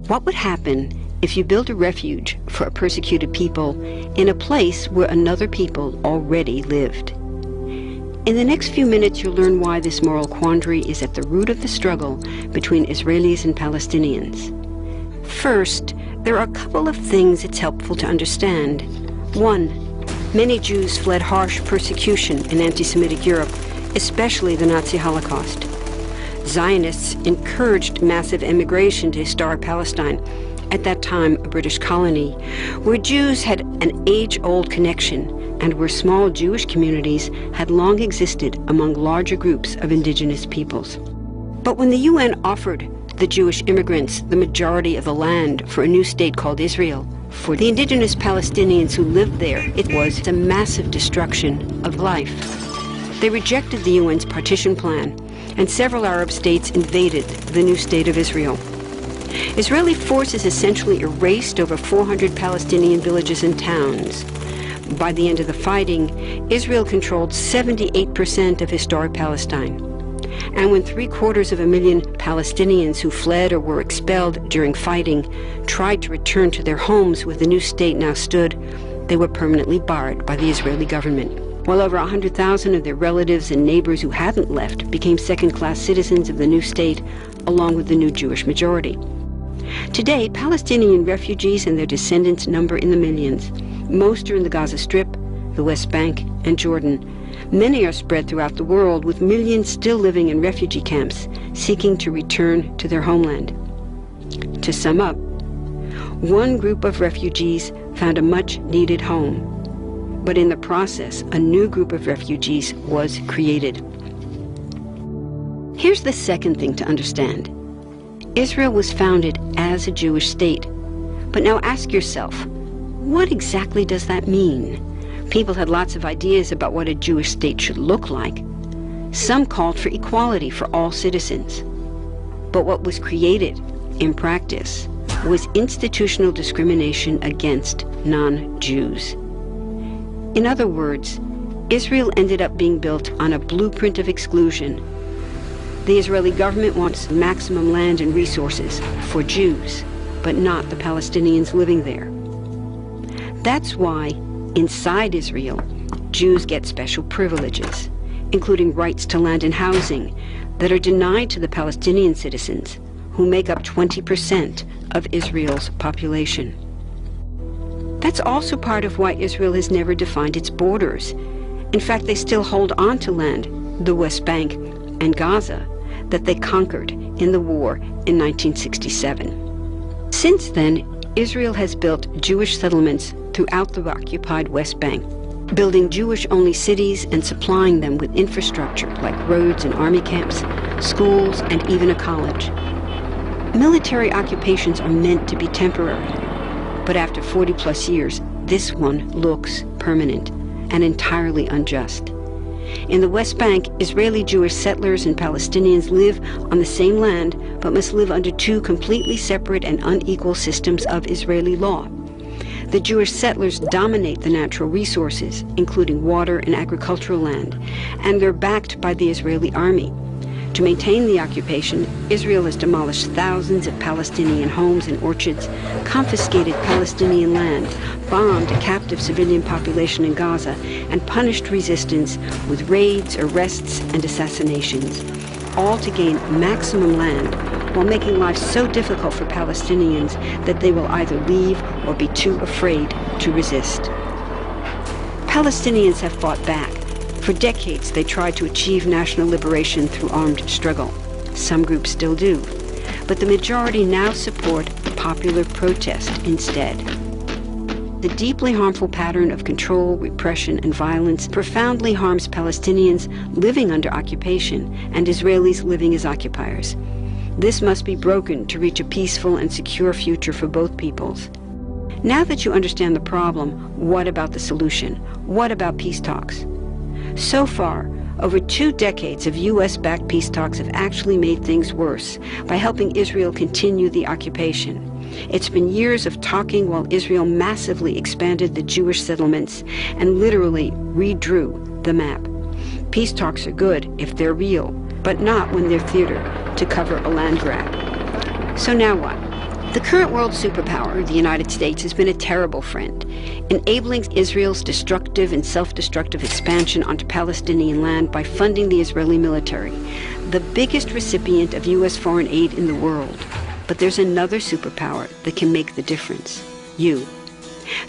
What would happen if you built a refuge for a persecuted people in a place where another people already lived? In the next few minutes, you'll learn why this moral quandary is at the root of the struggle between Israelis and Palestinians. First, there are a couple of things it's helpful to understand. One, many Jews fled harsh persecution in anti-Semitic Europe, especially the Nazi Holocaust. Zionists encouraged massive immigration to historic Palestine, at that time a British colony, where Jews had an age-old connection and where small Jewish communities had long existed among larger groups of indigenous peoples. But when the UN offered the Jewish immigrants the majority of the land for a new state called Israel, for the indigenous Palestinians who lived there, it was a massive destruction of life. They rejected the UN's partition plan, and several Arab states invaded the new state of Israel. Israeli forces essentially erased over 400 Palestinian villages and towns. By the end of the fighting, Israel controlled 78% of historic Palestine. And when 750,000 Palestinians who fled or were expelled during fighting tried to return to their homes where the new state now stood, they were permanently barred by the Israeli government. While over 100,000 of their relatives and neighbors who hadn't left became second-class citizens of the new state, along with the new Jewish majority. Today, Palestinian refugees and their descendants number in the millions. Most are in the Gaza Strip, the West Bank, and Jordan. Many are spread throughout the world, with millions still living in refugee camps, seeking to return to their homeland. To sum up, one group of refugees found a much-needed home, but in the process, a new group of refugees was created. Here's the second thing to understand. Israel was founded as a Jewish state. But now ask yourself, what exactly does that mean? People had lots of ideas about what a Jewish state should look like. Some called for equality for all citizens. But what was created, in practice, was institutional discrimination against non-Jews. In other words, Israel ended up being built on a blueprint of exclusion. The Israeli government wants maximum land and resources for Jews, but not the Palestinians living there. That's why, inside Israel, Jews get special privileges, including rights to land and housing, that are denied to the Palestinian citizens, who make up 20% of Israel's population. That's also part of why Israel has never defined its borders. In fact, they still hold on to land, the West Bank and Gaza, that they conquered in the war in 1967. Since then, Israel has built Jewish settlements throughout the occupied West Bank, building Jewish-only cities and supplying them with infrastructure like roads and army camps, schools, and even a college. Military occupations are meant to be temporary, but after 40-plus years, this one looks permanent and entirely unjust. In the West Bank, Israeli Jewish settlers and Palestinians live on the same land, but must live under two completely separate and unequal systems of Israeli law. The Jewish settlers dominate the natural resources, including water and agricultural land, and they're backed by the Israeli army. To maintain the occupation, Israel has demolished thousands of Palestinian homes and orchards, confiscated Palestinian land, bombed a captive civilian population in Gaza, and punished resistance with raids, arrests, and assassinations, all to gain maximum land while making life so difficult for Palestinians that they will either leave or be too afraid to resist. Palestinians have fought back. For decades, they tried to achieve national liberation through armed struggle. Some groups still do. But the majority now support popular protest instead. The deeply harmful pattern of control, repression, and violence profoundly harms Palestinians living under occupation and Israelis living as occupiers. This must be broken to reach a peaceful and secure future for both peoples. Now that you understand the problem, what about the solution? What about peace talks? So far, over 2 decades of U.S.-backed peace talks have actually made things worse by helping Israel continue the occupation. It's been years of talking while Israel massively expanded the Jewish settlements and literally redrew the map. Peace talks are good if they're real, but not when they're theater to cover a land grab. So now what? The current world superpower, the United States, has been a terrible friend, enabling Israel's destructive and self-destructive expansion onto Palestinian land by funding the Israeli military, the biggest recipient of U.S. foreign aid in the world. But there's another superpower that can make the difference: you.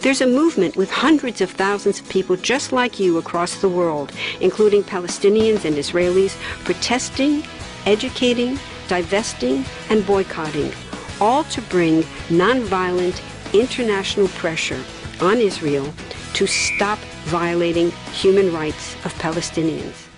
There's a movement with hundreds of thousands of people just like you across the world, including Palestinians and Israelis, protesting, educating, divesting, and boycotting, all to bring nonviolent international pressure on Israel to stop violating human rights of Palestinians.